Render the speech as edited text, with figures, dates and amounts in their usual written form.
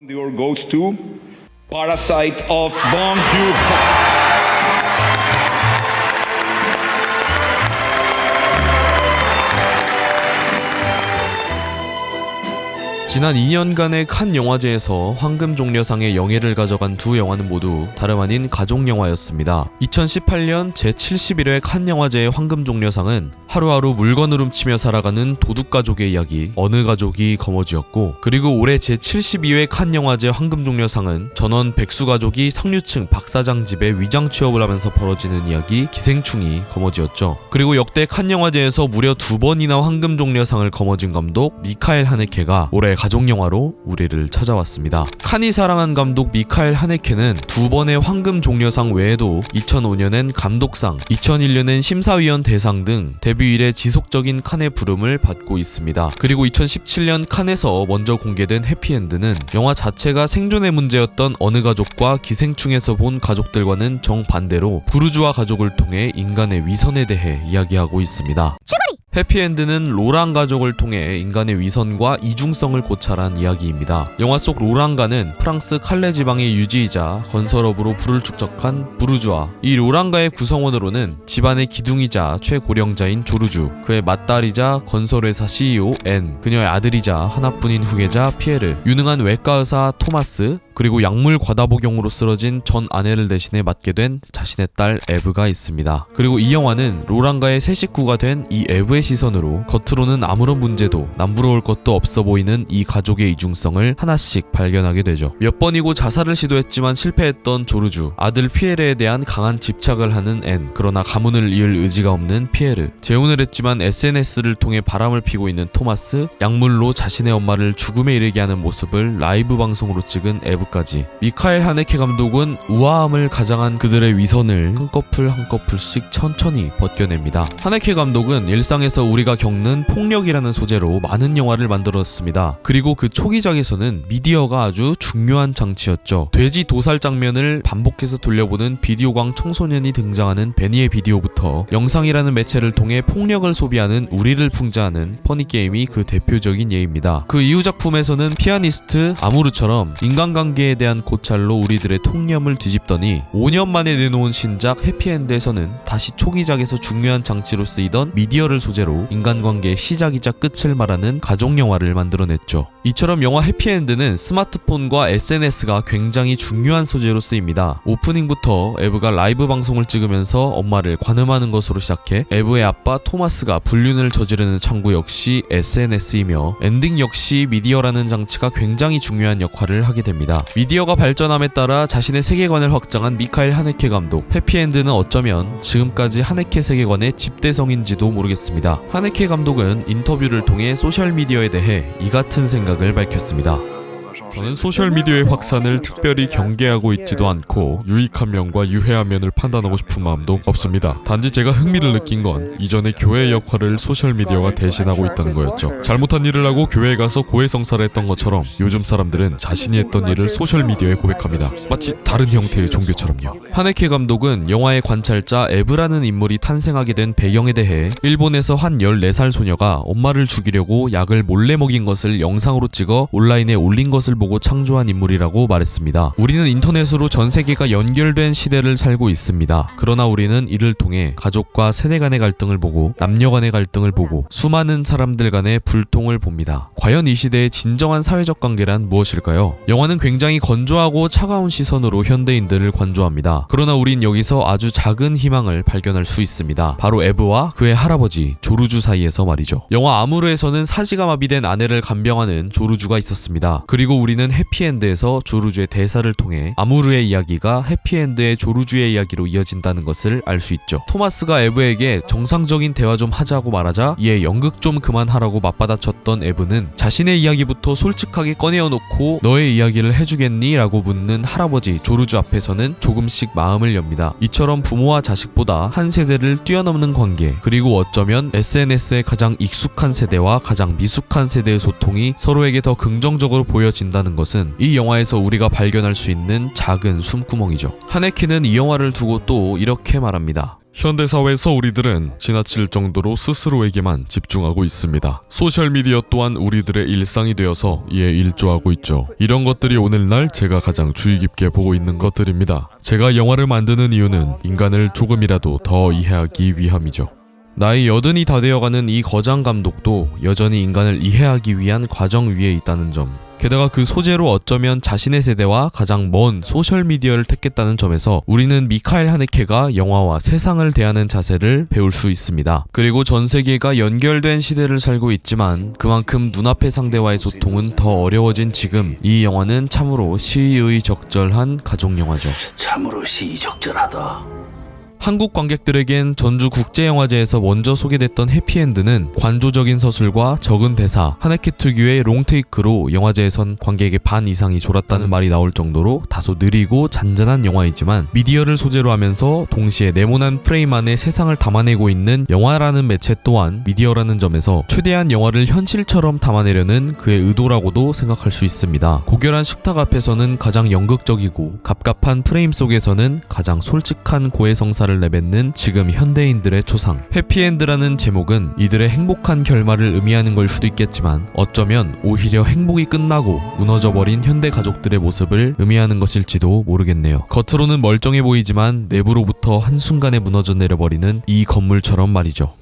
The award goes to Parasite of Bong Joon-ho. 지난 2년간의 칸 영화제에서 황금종려상의 영예를 가져간 두 영화는 모두 다름 아닌 가족영화였습니다. 2018년 제71회 칸 영화제의 황금종려상은 하루하루 물건을 훔치며 살아가는 도둑가족의 이야기 어느 가족이 거머쥐었고, 그리고 올해 제72회 칸 영화제 황금종려상은 전원 백수가족이 상류층 박사장 집에 위장 취업을 하면서 벌어지는 이야기 기생충이 거머쥐었죠. 그리고 역대 칸 영화제에서 무려 2번이나 황금종려상을 거머쥔 감독 미카엘 하네케가 올해 가족영화로 우리를 찾아왔습니다. 칸이 사랑한 감독 미카엘 하네케는 2번의 황금종려상 외에도 2005년엔 감독상, 2001년엔 심사위원 대상 등 데뷔 이래 지속적인 칸의 부름을 받고 있습니다. 그리고 2017년 칸에서 먼저 공개된 해피엔드는 영화 자체가 생존의 문제였던 어느 가족과 기생충에서 본 가족들과는 정반대로 부르주아 가족을 통해 인간의 위선에 대해 이야기하고 있습니다. 해피엔드는 로랑 가족을 통해 인간의 위선과 이중성을 고찰한 이야기입니다. 영화 속 로랑가는 프랑스 칼레 지방의 유지이자 건설업으로 부를 축적한 부르주아. 이 로랑가의 구성원으로는 집안의 기둥이자 최고령자인 조르주, 그의 맏딸이자 건설회사 CEO 앤, 그녀의 아들이자 하나뿐인 후계자 피에르, 유능한 외과의사 토마스, 그리고 약물 과다복용으로 쓰러진 전 아내를 대신해 맡게 된 자신의 딸 에브가 있습니다. 그리고 이 영화는 로랑가의 새 식구가 된 이 에브의 시선으로 겉으로는 아무런 문제도 남부러울 것도 없어 보이는 이 가족의 이중성을 하나씩 발견하게 되죠. 몇 번이고 자살을 시도했지만 실패했던 조르주, 아들 피에르에 대한 강한 집착을 하는 앤, 그러나 가문을 이을 의지가 없는 피에르, 재혼을 했지만 SNS를 통해 바람을 피고 있는 토마스, 약물로 자신의 엄마를 죽음에 이르게 하는 모습을 라이브 방송으로 찍은 에브까지. 미카엘 하네케 감독은 우아함을 가장한 그들의 위선을 한 커플 한 커플씩 천천히 벗겨냅니다. 하네케 감독은 일상에서 우리가 겪는 폭력이라는 소재로 많은 영화를 만들었습니다. 그리고 그 초기작에서는 미디어가 아주 중요한 장치였죠. 돼지 도살 장면을 반복해서 돌려보는 비디오광 청소년이 등장하는 베니의 비디오부터 영상이라는 매체를 통해 폭력을 소비하는 우리를 풍자하는 퍼니게임이 그 대표적인 예입니다. 그 이후 작품에서는 피아니스트, 아무르처럼 인간관계에 대한 고찰로 우리들의 통념을 뒤집더니 5년 만에 내놓은 신작 해피엔드에서는 다시 초기작에서 중요한 장치로 쓰이던 미디어를 소재로 인간관계의 시작이자 끝을 말하는 가족영화를 만들어냈죠. 이처럼 영화 해피엔드는 스마트폰과 SNS가 굉장히 중요한 소재로 쓰입니다. 오프닝부터 에브가 라이브 방송을 찍으면서 엄마를 관음하는 것으로 시작해 에브의 아빠 토마스가 불륜을 저지르는 창구 역시 SNS이며, 엔딩 역시 미디어라는 장치가 굉장히 중요한 역할을 하게 됩니다. 미디어가 발전함에 따라 자신의 세계관을 확장한 미카엘 하네케 감독, 해피엔드는 어쩌면 지금까지 하네케 세계관의 집대성인지도 모르겠습니다. 하네케 감독은 인터뷰를 통해 소셜미디어에 대해 이 같은 생각을 밝혔습니다. 저는 소셜미디어의 확산을 특별히 경계하고 있지도 않고 유익한 면과 유해한 면을 판단하고 싶은 마음도 없습니다. 단지 제가 흥미를 느낀 건 이전의 교회의 역할을 소셜미디어가 대신하고 있다는 거였죠. 잘못한 일을 하고 교회에 가서 고해성사를 했던 것처럼 요즘 사람들은 자신이 했던 일을 소셜미디어에 고백합니다. 마치 다른 형태의 종교처럼요. 하네케 감독은 영화의 관찰자 에브라는 인물이 탄생하게 된 배경에 대해 일본에서 한 14살 소녀가 엄마를 죽이려고 약을 몰래 먹인 것을 영상으로 찍어 온라인에 올린 것을 보고 창조한 인물이라고 말했습니다. 우리는 인터넷으로 전 세계가 연결된 시대를 살고 있습니다. 그러나 우리는 이를 통해 가족과 세대 간의 갈등을 보고 남녀 간의 갈등을 보고 수많은 사람들 간의 불통을 봅니다. 과연 이 시대의 진정한 사회적 관계란 무엇일까요? 영화는 굉장히 건조하고 차가운 시선으로 현대인들을 관조합니다. 그러나 우린 여기서 아주 작은 희망을 발견할 수 있습니다. 바로 에브와 그의 할아버지 조르주 사이에서 말이죠. 영화 아무르에서는 사지가 마비된 아내를 간병하는 조르주가 있었습니다. 그리고 우리는 해피엔드에서 조르주의 대사를 통해 아무르의 이야기가 해피엔드의 조르주의 이야기로 이어진다는 것을 알 수 있죠. 토마스가 에브에게 정상적인 대화 좀 하자고 말하자 이에 연극 좀 그만하라고 맞받아쳤던 에브는 자신의 이야기부터 솔직하게 꺼내어놓고 너의 이야기를 해주겠니? 라고 묻는 할아버지 조르주 앞에서는 조금씩 마음을 엽니다. 이처럼 부모와 자식보다 한 세대를 뛰어넘는 관계, 그리고 어쩌면 SNS의 가장 익숙한 세대와 가장 미숙한 세대의 소통이 서로에게 더 긍정적으로 보여진다는 것은 이 영화에서 우리가 발견할 수 있는 작은 숨구멍이죠. 하네케는 이 영화를 두고 또 이렇게 말합니다. 현대사회에서 우리들은 지나칠 정도로 스스로에게만 집중하고 있습니다. 소셜미디어 또한 우리들의 일상이 되어서 이에 일조하고 있죠. 이런 것들이 오늘날 제가 가장 주의 깊게 보고 있는 것들입니다. 제가 영화를 만드는 이유는 인간을 조금이라도 더 이해하기 위함이죠. 나이 80이 다 되어가는 이 거장 감독도 여전히 인간을 이해하기 위한 과정 위에 있다는 점, 게다가 그 소재로 어쩌면 자신의 세대와 가장 먼 소셜미디어를 택했다는 점에서 우리는 미카엘 하네케가 영화와 세상을 대하는 자세를 배울 수 있습니다. 그리고 전 세계가 연결된 시대를 살고 있지만 그만큼 눈앞의 상대와의 소통은 더 어려워진 지금, 이 영화는 참으로 시의적절한 가족영화죠. 참으로 시의적절하다. 한국 관객들에겐 전주국제영화제에서 먼저 소개됐던 해피엔드는 관조적인 서술과 적은 대사, 하네케 특유의 롱테이크로 영화제에선 관객의 반 이상이 졸았다는 말이 나올 정도로 다소 느리고 잔잔한 영화이지만, 미디어를 소재로 하면서 동시에 네모난 프레임 안에 세상을 담아내고 있는 영화라는 매체 또한 미디어라는 점에서 최대한 영화를 현실처럼 담아내려는 그의 의도라고도 생각할 수 있습니다. 고결한 식탁 앞에서는 가장 연극적이고 갑갑한 프레임 속에서는 가장 솔직한 고해성사를 내뱉는 지금 현대인들의 초상. 해피엔드라는 제목은 이들의 행복한 결말을 의미하는 걸 수도 있겠지만 어쩌면 오히려 행복이 끝나고 무너져버린 현대 가족들의 모습을 의미하는 것일지도 모르겠네요. 겉으로는 멀쩡해 보이지만 내부로부터 한순간에 무너져 내려버리는 이 건물처럼 말이죠.